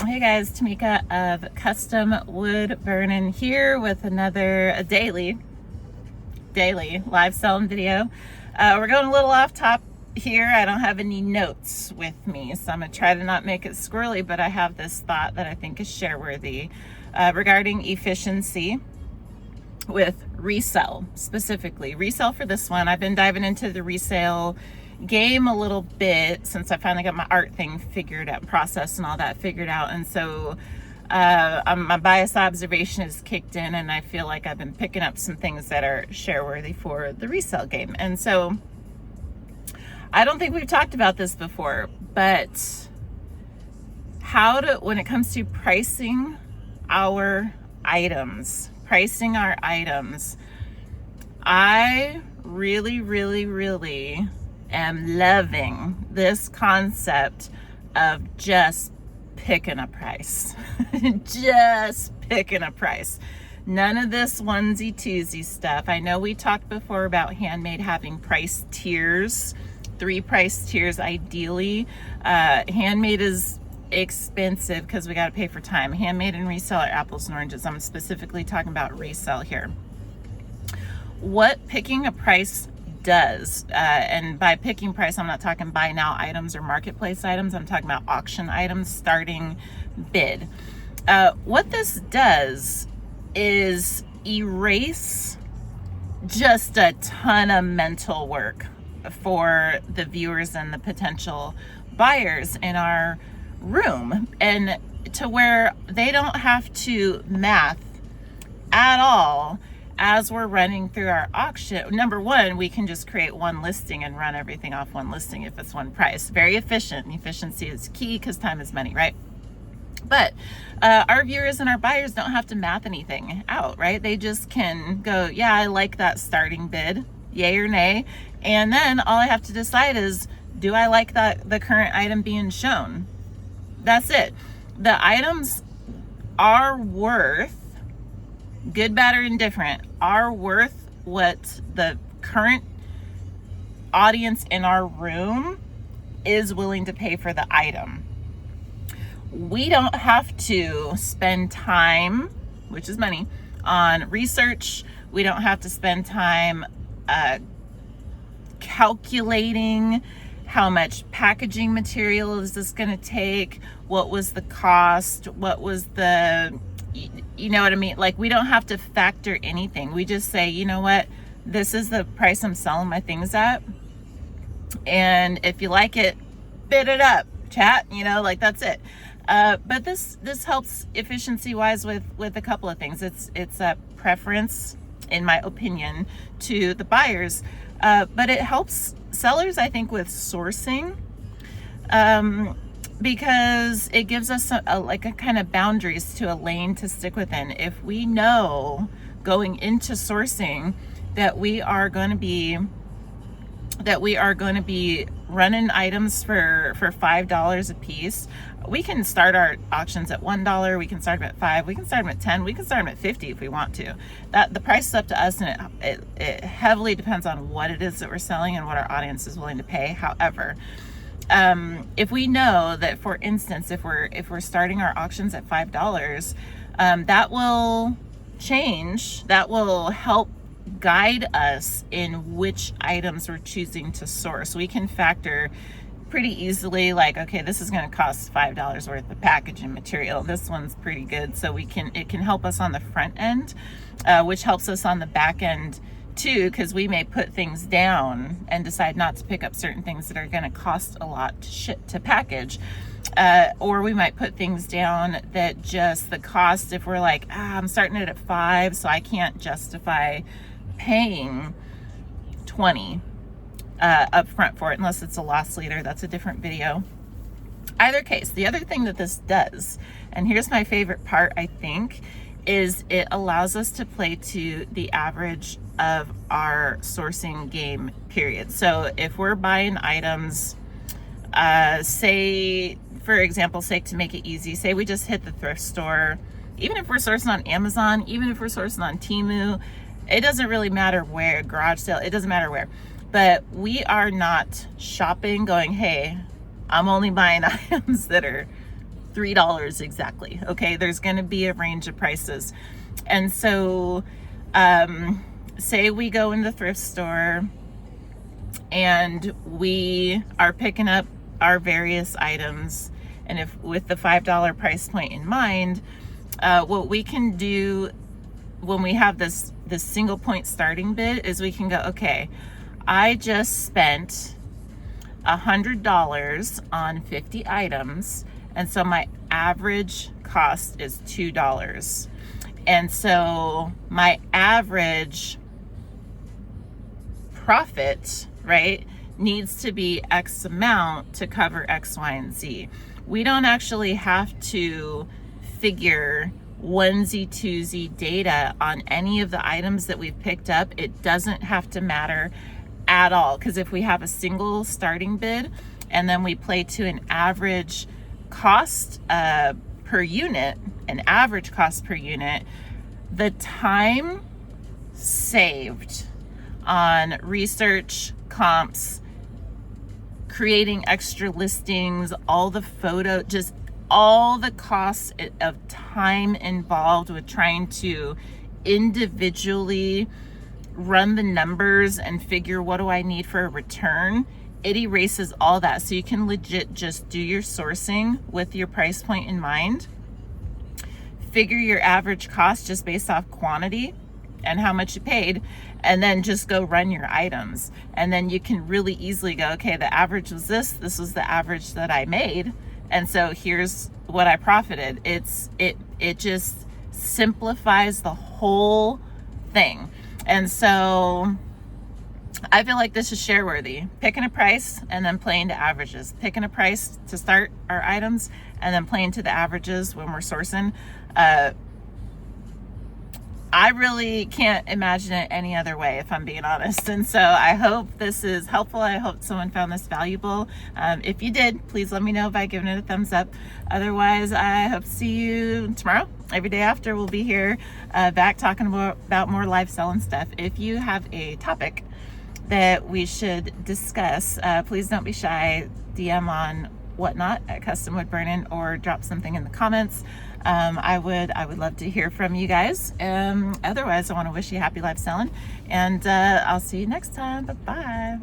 Hey guys, Tamika of Custom Wood Burning here with another daily live selling video. We're going a little off top here. I don't have any notes with me, so I'm gonna try to not make it squirrely, but I have this thought that I think is share worthy regarding efficiency with resale, specifically resale. For this one, I've been diving into the resale game a little bit since I finally got my art thing figured out, process and all that figured out. And so my bias observation has kicked in, and I feel like I've been picking up some things that are share worthy for the resale game. And so I don't think we've talked about this before, but when it comes to pricing our items, I really am loving this concept of just picking a price. Just picking a price. None of this onesie twosie stuff. I know we talked before about handmade having price tiers, 3 price tiers ideally. Handmade is expensive because we got to pay for time. Handmade and resale are apples and oranges. I'm specifically talking about resale here. What picking a price does, and by picking price, I'm not talking buy now items or marketplace items. I'm talking about auction items, starting bid. What this does is erase just a ton of mental work for the viewers and the potential buyers in our room, and to where they don't have to math at all as we're running through our auction. Number one, we can just create one listing and run everything off one listing if it's one price. Very efficient. Efficiency is key because time is money, right? But our viewers and our buyers don't have to math anything out, right? They just can go, yeah, I like that starting bid, yay or nay. And then all I have to decide is, do I like the current item being shown? That's it. The items are worth, good, bad, or indifferent, are worth what the current audience in our room is willing to pay for the item. We don't have to spend time, which is money, on research. We don't have to spend time calculating how much packaging material is this going to take, what was the cost, what was the, you know what I mean? Like, we don't have to factor anything. We just say, you know what, this is the price I'm selling my things at, and if you like it, bid it up, chat, like that's it. But this helps efficiency wise with a couple of things. It's a preference, in my opinion, to the buyers, but it helps sellers, I think, with sourcing, because it gives us a kind of boundaries to a lane to stick within. If we know going into sourcing that we are going to be running items for $5 a piece, we can start our auctions at $1. We can start them at $5. We can start them at $10. We can start them at $50 if we want to. That the price is up to us, and it heavily depends on what it is that we're selling and what our audience is willing to pay. However, if we know that, for instance, if we're starting our auctions at $5, that will change. That will help guide us in which items we're choosing to source. We can factor pretty easily, like, okay, this is going to cost $5 worth of packaging material. This one's pretty good, so it can help us on the front end, which helps us on the back end too, because we may put things down and decide not to pick up certain things that are going to cost a lot to ship, to package, or we might put things down that just the cost, if we're like, I'm starting it at $5, so I can't justify paying $20 up front for it unless it's a loss leader. That's a different video. Either case, the other thing that this does, and here's my favorite part, I think, is it allows us to play to the average of our sourcing game, period. So if we're buying items, say, for example's sake, to make it easy, say we just hit the thrift store, even if we're sourcing on Amazon, even if we're sourcing on Temu, it doesn't really matter where, garage sale, it doesn't matter where. But we are not shopping going, hey, I'm only buying items that are $3 exactly. Okay, there's going to be a range of prices. And so say we go in the thrift store and we are picking up our various items, and if with the $5 price point in mind, what we can do when we have this single point starting bid is we can go, okay, I just spent $100 on 50 items, and so my average cost is $2. And so my average profit, right, needs to be X amount to cover X, Y, and Z. We don't actually have to figure onesie twosie data on any of the items that we've picked up. It doesn't have to matter at all, because if we have a single starting bid and then we play to an average cost per unit, the time saved on research, comps, creating extra listings, all the photo, just all the costs of time involved with trying to individually run the numbers and figure what do I need for a return, it erases all that. So you can legit just do your sourcing with your price point in mind, figure your average cost just based off quantity and how much you paid, and then just go run your items. And then you can really easily go, okay, the average was this was the average that I made, and so here's what I profited. It just simplifies the whole thing. And so I feel like this is share worthy. Picking a price and then playing to averages. Picking a price to start our items and then playing to the averages when we're sourcing. I really can't imagine it any other way, if I'm being honest. And so I hope this is helpful. I hope someone found this valuable. If you did, please let me know by giving it a thumbs up. Otherwise, I hope to see you tomorrow. Every day after, we'll be here back talking about more live selling stuff. If you have a topic that we should discuss, please don't be shy. DM on whatnot at Custom Wood Burning, or drop something in the comments. I would love to hear from you guys. Otherwise, I want to wish you happy live selling, and I'll see you next time. Bye-bye.